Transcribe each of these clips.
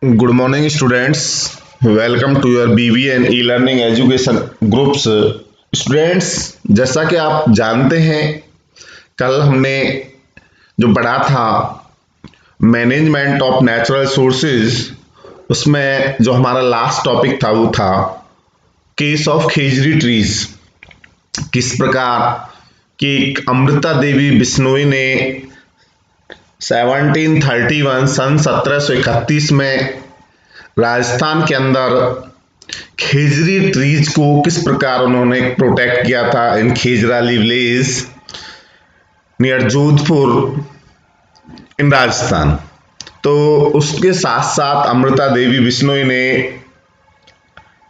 Good morning, students. Welcome to your BBN e-learning education groups. Students, जैसा कि आप जानते हैं, कल हमने जो पढ़ा था मैनेजमेंट ऑफ नेचुरल सोर्सेज, उसमें जो हमारा लास्ट टॉपिक था वो था केस ऑफ खेजरी ट्रीज। किस प्रकार कि अमृता देवी बिश्नोई ने 1731 सन 1731 में राजस्थान के अंदर खेजरी ट्रीज को किस प्रकार उन्होंने प्रोटेक्ट किया था इन खेजराली विलेज नियर जोधपुर इन राजस्थान। तो उसके साथ साथ अमृता देवी बिश्नोई ने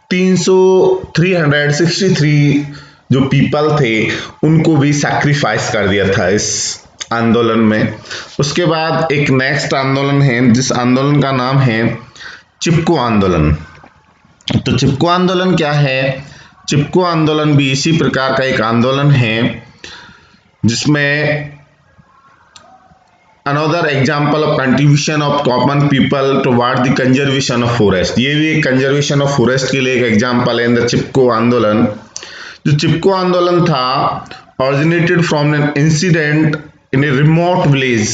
363 जो पीपल थे उनको भी सैक्रिफाइस कर दिया था इस आंदोलन में। उसके बाद एक नेक्स्ट आंदोलन है जिस आंदोलन का नाम है चिपको आंदोलन। तो चिपको आंदोलन क्या है? चिपको आंदोलन भी इसी प्रकार का एक आंदोलन है जिसमें another example of contribution of common people toward the conservation of forest. ये भी एक कंजर्वेशन ऑफ फॉरेस्ट के लिए एक एग्जाम्पल है इन द चिपको आंदोलन। जो चिपको आंदोलन था originated from an incident in a remote village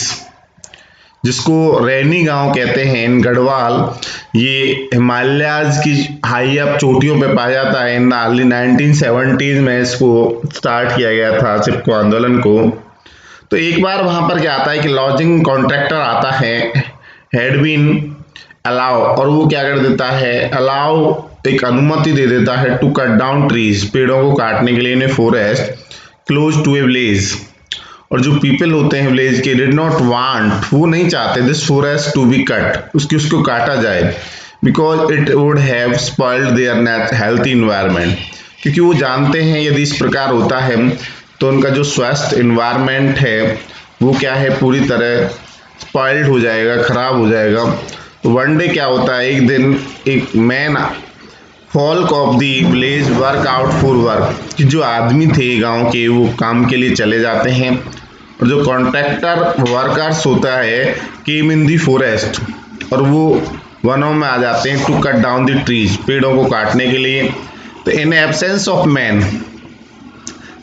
जिसको रैनी गांव कहते हैं इन गढ़वाल। ये हिमालयाज की हाई अप चोटियों पे पाया जाता है। इन अर्ली 1970s में इसको स्टार्ट किया गया था चिपको आंदोलन को। तो एक बार वहां पर क्या आता है कि लॉजिंग कॉन्ट्रैक्टर आता है, हैड बीन अलाउ, और वो क्या कर देता है, अलाउ एक अनुमति दे देता है टू कट डाउन ट्रीज, पेड़ों को काटने के लिए in forest close to a village. और जो पीपल होते हैं विलेज के डिड नॉट वांट, वो नहीं चाहते this forest to be cut, उसको काटा जाए, because it would have spoiled their healthy environment, क्योंकि वो जानते हैं यदि इस प्रकार होता है तो उनका जो स्वस्थ इन्वायरमेंट है वो क्या है, पूरी तरह स्पॉइल्ड हो जाएगा, खराब हो जाएगा। तो वन डे क्या होता है, एक दिन एक man folk of the village work out for work, कि जो आदमी थे गांव के वो काम के लिए चले जाते हैं, और जो कॉन्ट्रैक्टर वर्कर्स होता है केम इन दी फॉरेस्ट, और वो वनों में आ जाते हैं to cut down the trees, पेड़ों को काटने के लिए। तो इन एब्सेंस ऑफ मैन,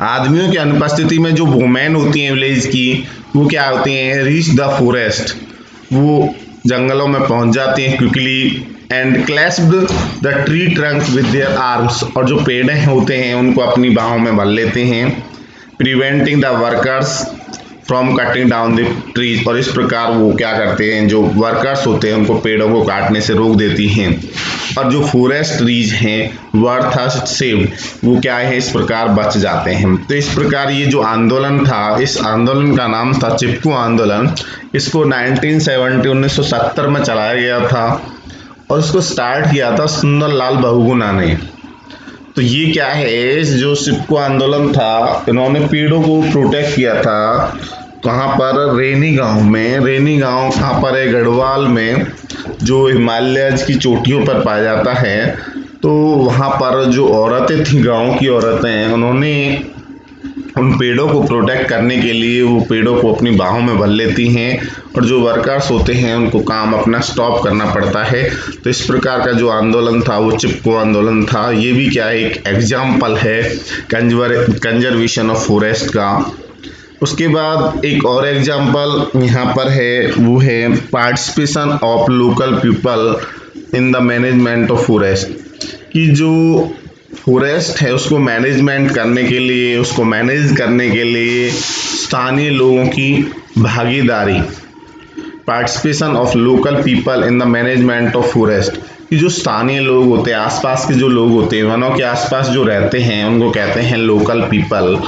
आदमियों की अनुपस्थिति में जो वुमेन होती हैं विलेज की, वो क्या होती हैं, रीच द फॉरेस्ट, वो जंगलों में पहुंच जाती हैं quickly, and clasped the tree trunk with their arms, और जो पेड़ होते हैं उनको अपनी बाहों में भर लेते हैं, preventing the workers from cutting down the trees. और इस प्रकार वो क्या करते हैं, जो वर्कर्स होते हैं उनको पेड़ों को काटने से रोक देती हैं, और जो फॉरेस्ट ट्रीज हैं वर्थ सेव्ड, वो क्या है, इस प्रकार बच जाते हैं। तो इस प्रकार ये जो आंदोलन था, इस आंदोलन का नाम था चिपको आंदोलन। इसको 1970 में चलाया गया था और इसको स्टार्ट किया था सुंदरलाल बहुगुणा ने। तो ये क्या है, जो चिपको आंदोलन था, इन्होंने पेड़ों को प्रोटेक्ट किया था। कहाँ पर, रैनी गांव में। रैनी गांव कहाँ पर है, गढ़वाल में, जो हिमालय की चोटियों पर पाया जाता है। तो वहाँ पर जो औरतें थी, गांव की औरतें, उन्होंने उन पेड़ों को प्रोटेक्ट करने के लिए वो पेड़ों को अपनी बाहों में भर लेती हैं, और जो वर्कर्स होते हैं उनको काम अपना स्टॉप करना पड़ता है। तो इस प्रकार का जो आंदोलन था वो चिपको आंदोलन था। ये भी क्या है, एक एग्जाम्पल है कंजर्वेशन ऑफ फॉरेस्ट का। उसके बाद एक और एग्जाम्पल यहाँ पर है, वो है participation of local people in the management of forest. कि जो फॉरेस्ट है उसको मैनेजमेंट करने के लिए, उसको मैनेज करने के लिए स्थानीय लोगों की भागीदारी, participation of local people in the management of forest. कि जो स्थानीय लोग होते हैं, आसपास के जो लोग होते हैं, वनों के आसपास जो रहते हैं, उनको कहते हैं लोकल पीपल।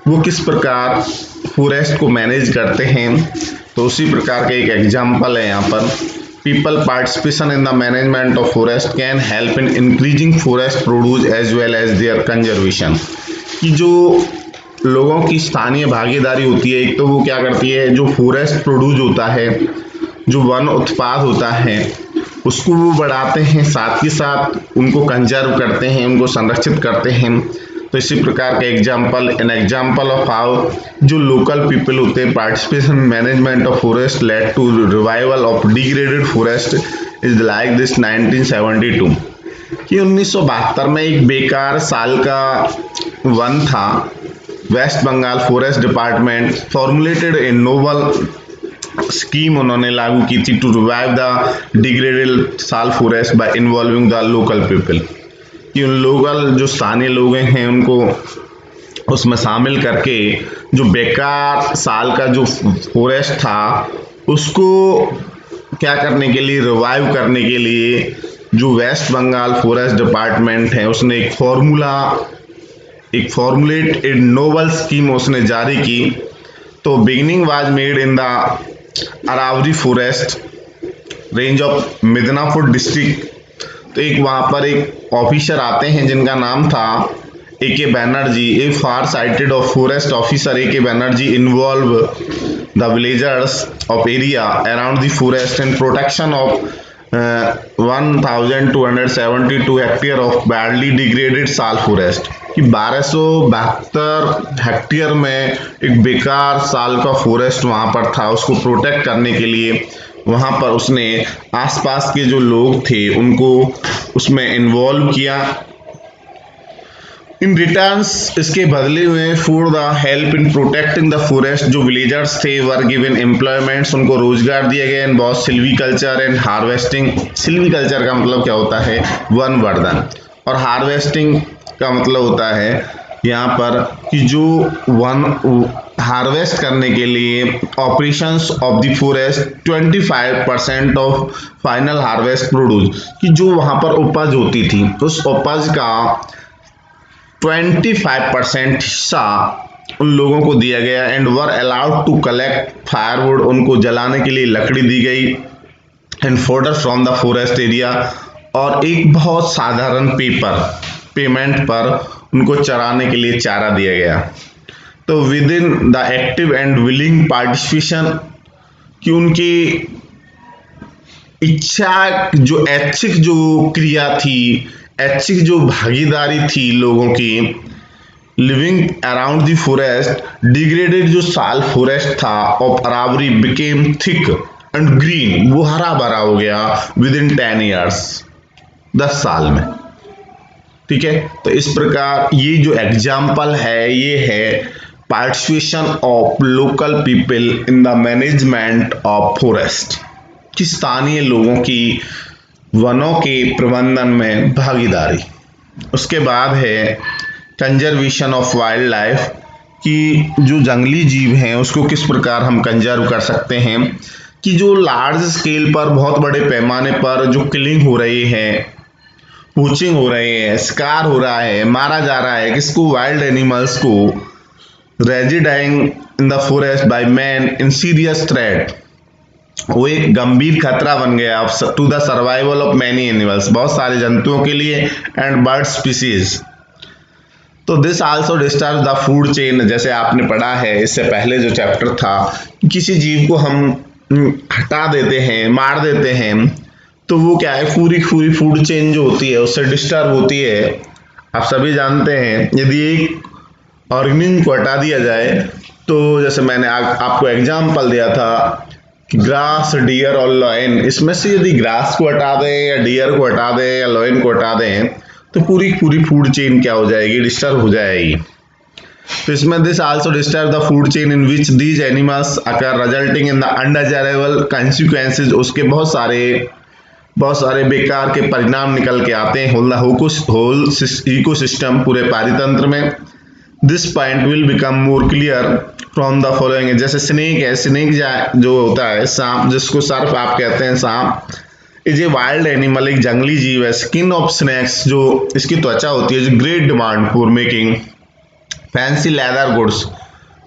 वो किस प्रकार फॉरेस्ट को मैनेज करते हैं, तो उसी प्रकार का एक एग्जाम्पल है यहाँ पर। People participation in the management of forest can help in increasing forest produce as well as their conservation। कि जो लोगों की स्थानीय भागीदारी होती है, एक तो वो क्या करती है, जो फॉरेस्ट प्रोड्यूस होता है, जो वन उत्पाद होता है, उसको वो बढ़ाते हैं, साथ ही साथ उनको कंजर्व करते हैं, उनको संरक्षित करते हैं। तो इसी प्रकार का एग्जाम्पल ऑफ हाउ जो लोकल पीपल होते हैं participation management of forest led to revival of degraded forest is like this 1972 कि 1972 में एक बेकार साल का वन था। West Bengal forest department formulated a noble scheme उन्होंने लागू की थी to revive the degraded sal forest by involving the local people, कि उन लोकल जो स्थानीय लोग हैं उनको उसमें शामिल करके जो बेकार साल का जो फॉरेस्ट था उसको क्या करने के लिए, रिवाइव करने के लिए जो वेस्ट बंगाल फॉरेस्ट डिपार्टमेंट है उसने एक फॉर्मुलेट ए नोबल स्कीम उसने जारी की। तो beginning was made in the Aravali forest range of Midnapore district. तो एक वहाँ पर एक ऑफिसर आते हैं जिनका नाम था A.K. Banerjee, a far sighted of forest officer A.K. Banerjee involve the villagers of area around the forest and protection of 1272 hectare of badly degraded sal forest, कि 1272 हेक्टेयर में एक बेकार साल का फॉरेस्ट वहां पर था, उसको प्रोटेक्ट करने के लिए वहां पर उसने आसपास के जो लोग थे उनको उसमें इन्वॉल्व किया। इन रिटर्न्स इसके बदले में for the help in protecting the forest जो विलेजर्स थे वर गिवन एम्प्लॉयमेंट्स, उनको रोजगार दिया गया इन बहुत सिल्वीकल्चर एंड हार्वेस्टिंग। सिल्वीकल्चर का मतलब क्या होता है, वन वर्धन, और हार्वेस्टिंग का मतलब होता है यहाँ पर कि जो वन हार्वेस्ट करने के लिए operations of the forest 25% of final harvest produce, कि जो वहाँ पर उपज होती थी उस उपज का 25% हिस्सा उन लोगों को दिया गया। And were allowed to collect firewood, उनको जलाने के लिए लकड़ी दी गई। And fodder from the forest area, और एक बहुत साधारण पेमेंट पर उनको चराने के लिए चारा दिया गया। तो with in the active and willing participation, कि उनकी इच्छा जो ऐच्छिक जो क्रिया थी, ऐच्छिक जो भागीदारी थी लोगों की, living around the forest degraded जो साल फॉरेस्ट था of Aravali became thick and green, वो हरा भरा हो गया विद इन 10 ईयर्स, 10 साल में। ठीक है, तो इस प्रकार ये जो एग्जाम्पल है ये है participation of local people in the management of forest, कि स्थानीय लोगों की वनों के प्रबंधन में भागीदारी। उसके बाद है कंजर्वेशन ऑफ वाइल्ड लाइफ, कि जो जंगली जीव हैं उसको किस प्रकार हम कंजर्व कर सकते हैं, कि जो लार्ज स्केल पर बहुत बड़े पैमाने पर जो किलिंग हो रही है, पोचिंग हो रही है, शिकार हो रहा है, मारा जा रहा है किसको, वाइल्ड एनिमल्स को, residing in the forest by man in serious threat, वो एक गंभीर खतरा बन गया to the survival of many animals, बहुत सारे जंतुओं के लिए, एंड बर्ड स्पीसीज। तो this also disturb the food chain, जैसे आपने पढ़ा है इससे पहले जो चैप्टर था, किसी जीव को हम हटा देते हैं, मार देते हैं, तो वो क्या है, पूरी फूड चेन जो होती है उससे डिस्टर्ब होती है। आप सभी जानते हैं यदि एक ऑर्गेनिज्म को हटा दिया जाए, तो जैसे मैंने आपको एग्जाम्पल दिया था ग्रास, डियर और लॉयन, इसमें से यदि ग्रास को हटा दें या डियर को हटा दें या लॉयन को हटा दें तो पूरी फूड चेन क्या हो जाएगी, डिस्टर्ब हो जाएगी। तो इसमें this also disturb the food chain in which these animals occur resulting in the undesirable consequences, उसके बहुत सारे बेकार के परिणाम निकल के आते हैं होल इकोसिस्टम, पूरे पारितंत्र में। This point will become more clear from the following, जैसे स्नेक है, स्नेक जो होता है सांप, जिसको सर्प आप कहते हैं, सांप इज ए वाइल्ड एनिमल, एक जंगली जीव है। स्किन ऑफ स्नेक्स, जो इसकी त्वचा होती है, जो great demand for making fancy leather goods,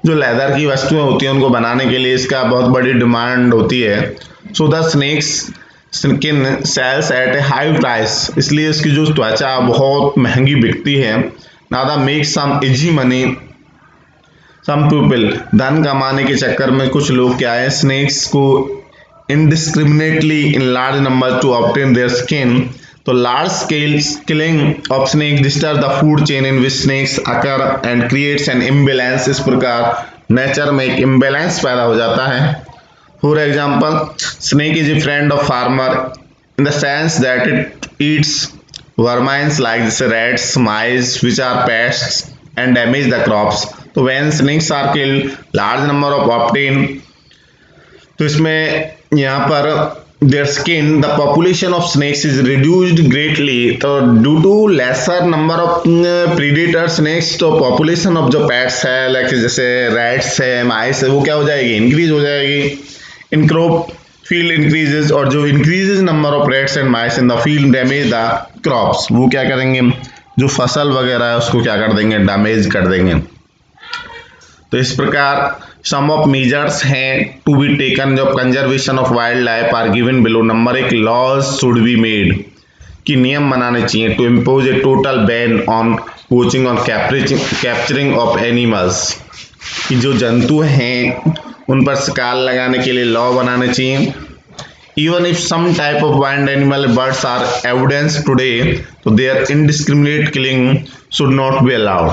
जो लेदर की वस्तुएं होती हैं उनको बनाने के लिए इसका बहुत बड़ी डिमांड होती है। So the snakes skin sells at a high price, इसलिए इसकी जो त्वचा बहुत महंगी बिकती है। Now the make some easy money, some people, धन कमाने के चक्कर में कुछ लोग क्या है, स्नेक्स को indiscriminately in large number to obtain their skin. तो large scale killing of snakes disturb the food chain in which snakes occur and creates an imbalance। इस प्रकार नेचर में एक imbalance पैदा हो जाता है। For example, snake is a friend of farmer in the sense that it eats vermines like rats, mice, which are pests and damage the crops. तो when snakes are killed, large number of obtain. तो इसमें यहाँ पर their skin, the population of snakes is reduced greatly. तो due to lesser number of predator snakes, तो population of जो pets है like जैसे rats है, mice है, वो क्या हो जाएगी, increase हो जाएगी. In crop field increases, और जो increases number of rats and mice in the field damage the crops. वो क्या करेंगे, जो फसल वगैरह है उसको क्या कर देंगे, डैमेज कर देंगे. तो इस प्रकार सम ऑफ मेजर्स हैं टू बी टेकन जब conservation of wild life are given below. Number 1, laws should be made, कि नियम बनाने चाहिए. To impose a total ban on poaching और कैप्चरिंग ऑफ एनिमल्स, कि जो जंतु हैं उन पर शिकार लगाने के लिए लॉ बनाने चाहिए. Even if some type of wild animal birds are evidence today, तो there indiscriminate killing should not be allowed.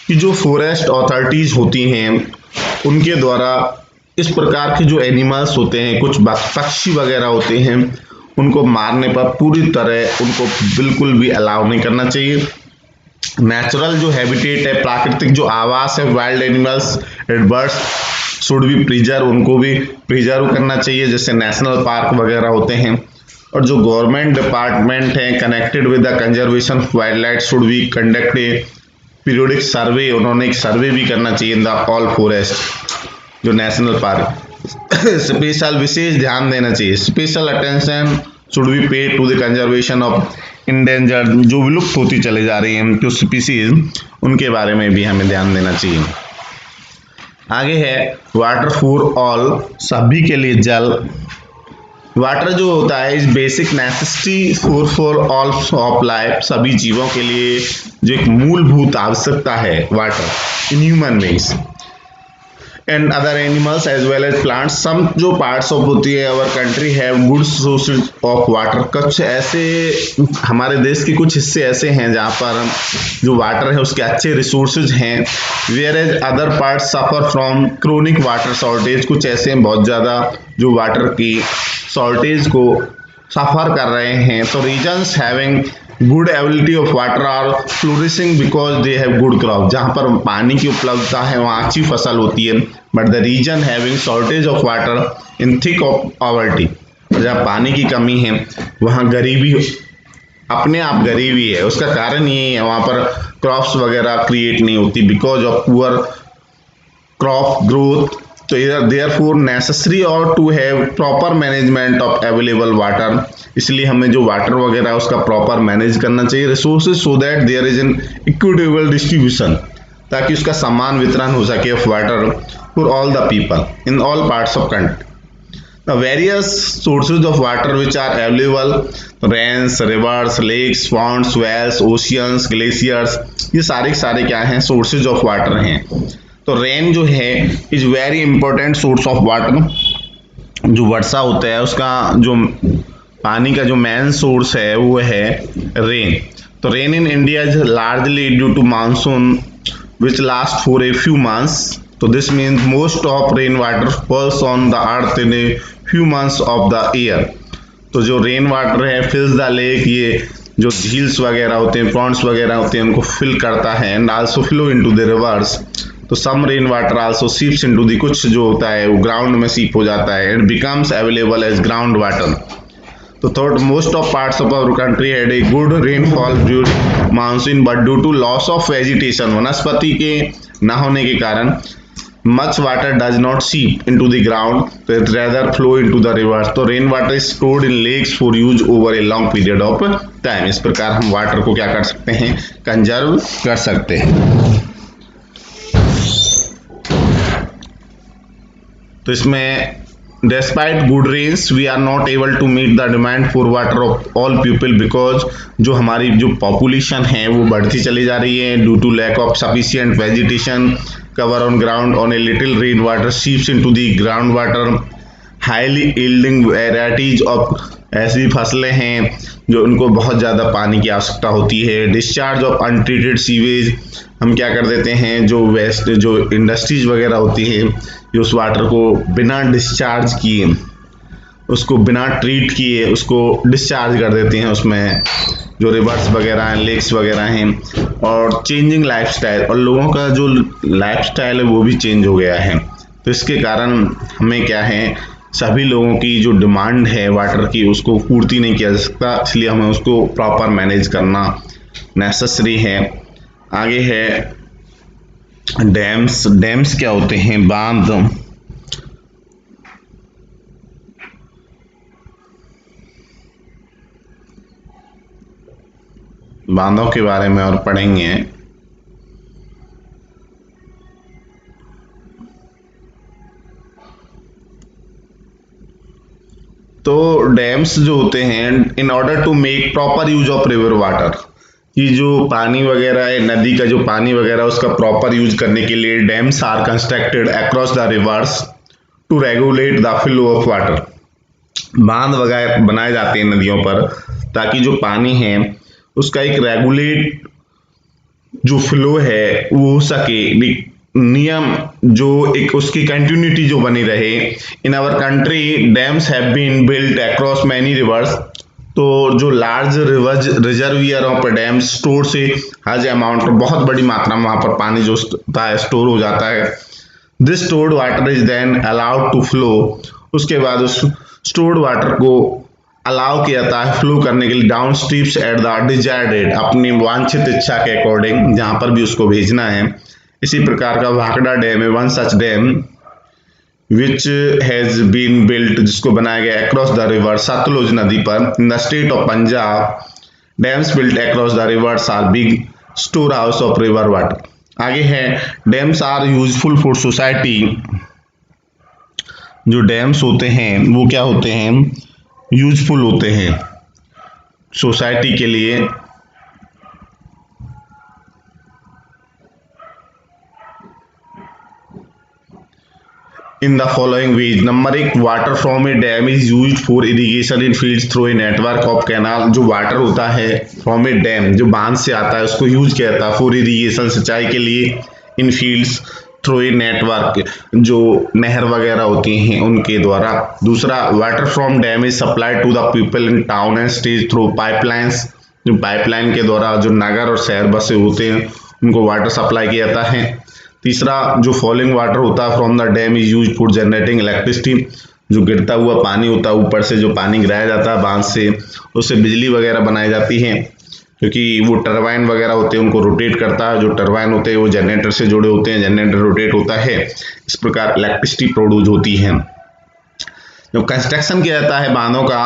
कि जो फॉरेस्ट अथॉरिटीज होती हैं उनके द्वारा इस प्रकार के जो एनिमल्स होते हैं, कुछ पक्षी वगैरह होते हैं, उनको मारने पर पूरी तरह उनको बिल्कुल भी अलाउ नहीं करना चाहिए. नेचुरल जो हैबिटेट है, प्राकृतिक जो आवास है wild animals and birds should be preserve, उनको भी प्रिजर्व करना चाहिए, जैसे नेशनल पार्क वगैरह होते हैं. और जो गवर्नमेंट डिपार्टमेंट है connected with the conservation of wild life should be conduct a periodic survey, उन्होंने एक सर्वे भी करना चाहिए इन द ऑल फॉरेस्ट, जो नेशनल पार्क. स्पेशल विशेष ध्यान देना चाहिए, special attention should be paid to the conservation of endangered, जो विलुप्त होती चली जा रही हैं जो स्पीसीज, उनके बारे में भी हमें ध्यान देना चाहिए. आगे है वाटर फॉर ऑल, सभी के लिए जल. वाटर जो होता है is basic necessity for all of life, सभी जीवों के लिए जो एक मूलभूत आवश्यकता है water in human beings and other animals as well as plants. Some जो पार्ट्स ऑफ होती है our country have good sources of water. कुछ ऐसे हमारे देश के कुछ हिस्से ऐसे हैं जहाँ पर जो वाटर है उसके अच्छे रिसोर्सेज हैं, whereas other parts suffer from chronic water shortage. कुछ ऐसे हैं बहुत ज़्यादा जो वाटर की शॉर्टेज को सफ़र कर रहे हैं. तो reasons having good ability of water are flourishing because they have good crop. जहाँ पर पानी की उपलब्धता है वहाँ अच्छी फसल होती है. But the reason having shortage of water in thick of poverty, जहाँ पानी की कमी है वहाँ गरीबी अपने आप गरीबी है. उसका कारण ये है वहाँ पर क्रॉप्स वगैरह क्रिएट नहीं होती because of poor crop growth. तो therefore necessary और to have proper management of available water, इसलिए हमें जो वाटर वगैरह है उसका प्रॉपर मैनेज करना चाहिए. Resources so that there is an equitable distribution, ताकि उसका समान वितरण हो सके of water for all the people in all parts of country. The various sources of water which are available, rains, rivers, lakes, ponds, wells, oceans, glaciers, ये सारे क्या हैं, सोर्सेज ऑफ वाटर हैं. तो रेन जो है is very important source of water. जो वर्षा होता है उसका जो पानी का जो मेन सोर्स है वो है रेन. तो rain in India is largely due to monsoon which last for a few months. तो this means most of rain water falls on the earth in a few months of the year. तो जो rain water है फिल्स the lake, ये जो झील्स वगैरह होते हैं, Pond's वगैरह होते हैं, उनको फिल करता है and also flow into the rivers. तो some rain water also seeps into the, कुछ जो होता है वो ग्राउंड में सीप हो जाता है and becomes available as ground water. तो third, most of parts of our country had a good rainfall during monsoon but due to loss of vegetation, वनस्पति के न होने के कारण much water does not seep into the ground, but rather flow into the rivers. तो rain water is stored in lakes for use over a long period of time. इस प्रकार हम वाटर को क्या कर सकते हैं, कंजर्व कर सकते हैं. तो इसमें despite good rains we are not able to meet the demand for water of all people because जो हमारी जो पॉपुलेशन है वो बढ़ती चली जा रही है due to lack of sufficient vegetation cover on ground on a little rain water seeps into the groundwater. highly yielding varieties of ऐसी फसलें हैं जो उनको बहुत ज़्यादा पानी की आवश्यकता होती है. डिस्चार्ज ऑफ अनट्रीटेड सीवेज, हम क्या कर देते हैं जो वेस्ट जो इंडस्ट्रीज वगैरह होती है जो उस वाटर को बिना डिस्चार्ज किए उसको बिना ट्रीट किए उसको डिस्चार्ज कर देते हैं उसमें, जो रिवर्स वगैरह हैं, लेक्स वगैरह हैं। और चेंजिंग लाइफस्टाइल, और लोगों का जो लाइफस्टाइल है वो भी चेंज हो गया है। तो इसके कारण हमें क्या है, सभी लोगों की जो डिमांड है वाटर की उसको पूर्ति नहीं किया जा सकता, इसलिए हमें उसको प्रॉपर मैनेज करना नेसेसरी है। आगे है डैम्स। डैम्स क्या होते हैं? बांध। बांधों के बारे में और पढ़ेंगे। तो डैम्स जो होते हैं, in order to make proper use of river water, कि जो पानी वगैरह है, नदी का जो पानी वगैरह उसका प्रॉपर यूज करने के लिए dams are constructed across the rivers to regulate the flow of water. बांध वगैरह बनाए जाते हैं नदियों पर, ताकि जो पानी है उसका एक रेगुलेट जो फ्लो है वो हो सके, नियम जो एक उसकी कंटिन्यूटी जो बनी रहे। In our country dams have been built across many rivers. तो जो large reservoir of dam stores huge amount, बहुत बड़ी मात्रा में वहां पर पानी जो होता है स्टोर हो जाता है। This stored water is then allowed to flow. उसके बाद उस स्टोर्ड वाटर को अलाउ किया जाता है फ्लो करने के लिए down streams at the desired rate, अपनी वांछित इच्छा के अकॉर्डिंग जहां पर भी उसको भेजना है। इसी प्रकार का भाखड़ा डैम है one such dam which has been built, जिसको बनाया गया अक्रॉस द रिवर सतलुज नदी पर in the state of Punjab. Dams built across the rivers are big store house of river water. आगे है dams are useful for society. जो dams होते हैं वो क्या होते हैं? यूजफुल होते हैं सोसाइटी के लिए। In the following veg. Number 1, water from A dam is used for irrigation in fields through a network of canal. जो वाटर होता है फ्रॉम ए डैम, जो बांध से आता है, उसको यूज किया जाता है फॉर इरिगेशन, सिंचाई के लिए, in fields through a network, जो नहर वगैरह होती हैं उनके द्वारा। दूसरा, water from dam is supplied to the people in town and state through pipelines. जो पाइपलाइन के द्वारा जो नगर और शहर बसे होते हैं उनको वाटर सप्लाई किया जाता है। तीसरा, जो फॉलिंग वाटर होता है from the dam is use for generating electricity. जो गिरता हुआ पानी होता है, ऊपर से जो पानी गिराया जाता है बांध से, उससे बिजली वगैरह बनाई जाती है, क्योंकि वो टरबाइन वगैरह होते हैं उनको रोटेट करता है। जो टरबाइन होते हैं वो जनरेटर से जुड़े होते हैं, जनरेटर रोटेट होता है, इस प्रकार इलेक्ट्रिसिटी प्रोड्यूस होती है। जो कंस्ट्रक्शन किया जाता है बांधों का,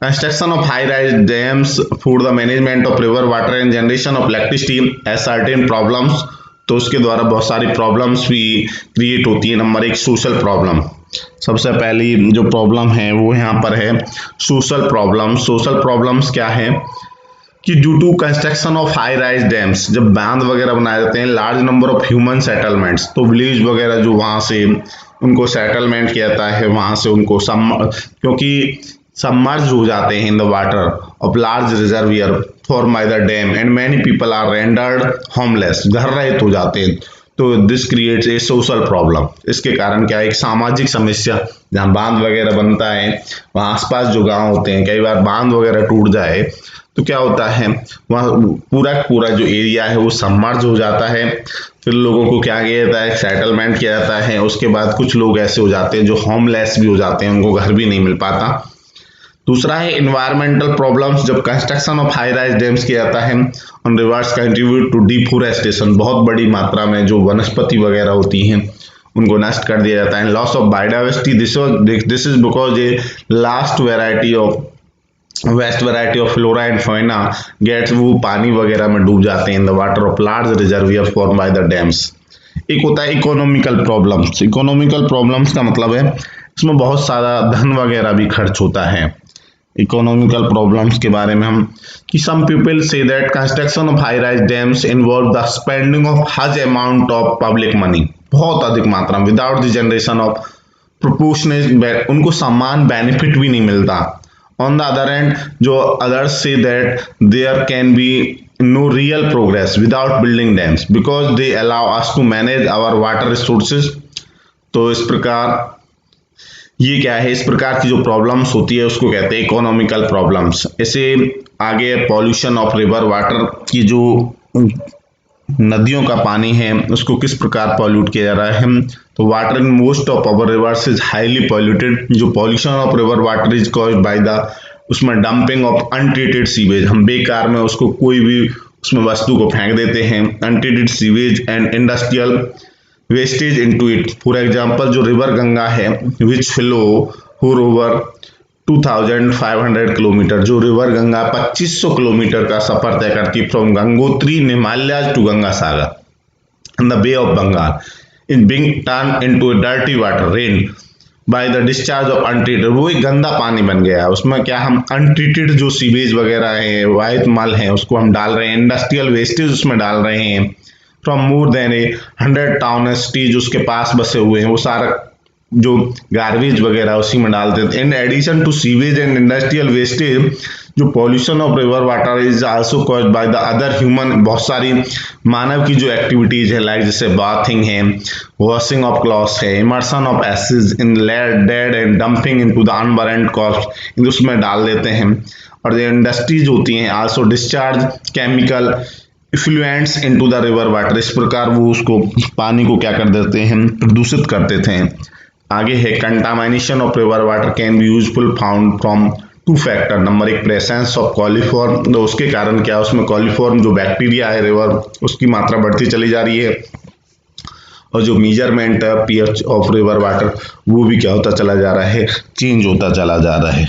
construction of high rise dams for the management of river water and generation of electricity has certain problems. तो उसके द्वारा बहुत सारी प्रॉब्लम्स भी क्रिएट होती है। Number 1, social problem. सबसे पहली जो प्रॉब्लम है वो यहाँ पर है सोशल प्रॉब्लम। सोशल प्रॉब्लम्स क्या है कि due to construction of high rise dams, जब बांध वगैरह बनाए जाते हैं, large number of human settlements, तो विलेज वगैरह जो वहाँ से उनको सेटलमेंट किया जाता है, वहाँ से उनको क्योंकि सबमर्ज हो जाते हैं in the water of large reservoir form by the dam and many people are rendered homeless, घर रहित हो जाते हैं। तो this creates a social problem. इसके कारण क्या है, एक सामाजिक समस्या। जहाँ बांध वगैरह बनता है वहाँ आसपास जो गांव होते हैं, कई बार बांध वगैरह टूट जाए तो क्या होता है, वहाँ पूरा जो एरिया है वो सबमर्ज हो जाता है। फिर लोगों को क्या किया जाता है, सेटलमेंट किया जाता है। उसके बाद कुछ लोग ऐसे हो जाते हैं जो होमलेस भी हो जाते हैं, उनको घर भी नहीं मिल पाता। दूसरा है इन्वायरमेंटल प्रॉब्लम्स। जब construction of high rise dams किया जाता है on rivers contribute to deforestation, बहुत बड़ी मात्रा में जो वनस्पति वगैरह होती हैं उनको नष्ट कर दिया जाता है। Loss of biodiversity, this is because a last vast variety of flora and fauna gets, वो पानी वगैरह में डूब जाते हैं in the water of large reservoir form by the dams. एक होता है इकोनॉमिकल प्रॉब्लम्स। इकोनॉमिकल प्रॉब्लम्स का मतलब है इसमें बहुत सारा धन वगैरह भी खर्च होता है। इकोनॉमिकल प्रॉब्लम्स के बारे में हम कि some people say that construction of high rise dams involve the spending of huge amount of public money, बहुत अधिक मात्रा में, without the generation of proportionate, उनको समान बेनिफिट भी नहीं मिलता। ऑन द अदर एंड, जो others say that there can be no real progress without building dams because they allow us to manage our water resources. तो इस प्रकार ये क्या है, इस प्रकार की जो प्रॉब्लम्स होती है उसको कहते हैं इकोनॉमिकल प्रॉब्लम्स। ऐसे आगे पॉल्यूशन ऑफ रिवर वाटर की जो नदियों का पानी है उसको किस प्रकार पॉल्यूट किया जा रहा है। तो water in most of our rivers is highly polluted. जो pollution of river water is caused by the उसमें डंपिंग ऑफ अनट्रीटेड सीवेज, हम बेकार में उसको कोई भी उसमें वस्तु को फेंक देते हैं, untreated sewage and industrial wastage into it. For example जो रिवर गंगा है which flow for over 2500 kilometre, जो रिवर गंगा 2500 किलोमीटर का सफर तय करती है from Gangotri Himalayas to Ganga Sagar in the bay of Bengal in being turned into dirty water drain by the discharge of untreated. वो एक गंदा पानी बन गया है, उसमें क्या हम अनट्रीटेड जो सीवेज वगैरह है, वाहित मल है, उसको हम डाल रहे हैं, इंडस्ट्रियल वेस्टेज उसमें डाल रहे हैं from more than 100 town cities उसके पास बसे हुए हैं, वो सारा जो गार्बेज वगैरह उसी में डालते थे। In addition to sewage and industrial wastage, जो pollution of river water is also caused by the other human, बहुत सारी मानव की जो एक्टिविटीज है लाइक जैसे बाथिंग है, वॉशिंग ऑफ क्लॉथ्स है, immersion of acid in dead and dumping into the unburned corps, उसमें डाल देते हैं। और जो इंडस्ट्रीज होती हैं also discharge chemical effluents into the river water, इस प्रकार वो उसको पानी को क्या कर देते हैं, प्रदूषित कर देते हैं। आगे है contamination of river water can be useful found from 2 factor. Number 1 presence of coliform, तो उसके कारण क्या उसमें कॉलीफॉर्म जो बैक्टीरिया है रिवर उसकी मात्रा बढ़ती चली जा रही है, और जो मेजरमेंट है पीएच ऑफ रिवर वाटर वो भी क्या होता चला जा रहा है, चेंज होता चला जा रहा है।